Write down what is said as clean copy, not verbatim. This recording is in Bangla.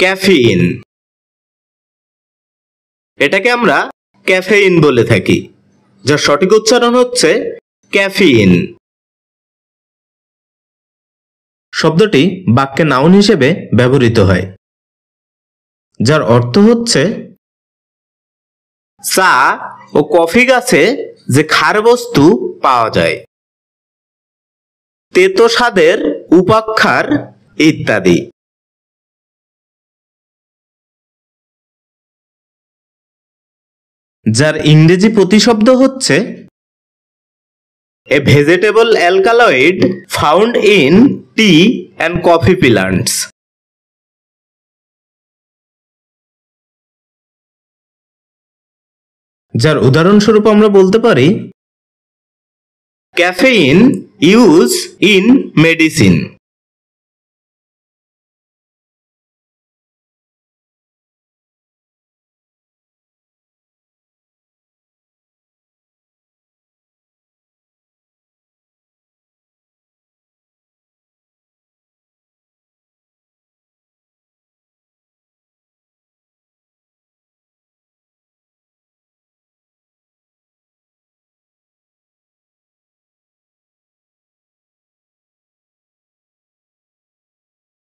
ক্যাফিন। এটাকে আমরা ক্যাফেইন বলে থাকি, যার সঠিক উচ্চারণ হচ্ছে ক্যাফিন। শব্দটি বাক্যে নাউন হিসেবে ব্যবহৃত হয়, যার অর্থ হচ্ছে চা ও কফি গাছে যে ক্ষার বস্তু পাওয়া যায়, তেতো স্বাদের উপাক্ষার ইত্যাদি। যার ইংরেজি প্রতিশব্দ হচ্ছে a vegetable alkaloid found in tea and coffee plants. যার উদাহরণস্বরূপ আমরা বলতে পারি ক্যাফেইন ইউজ ইন মেডিসিন।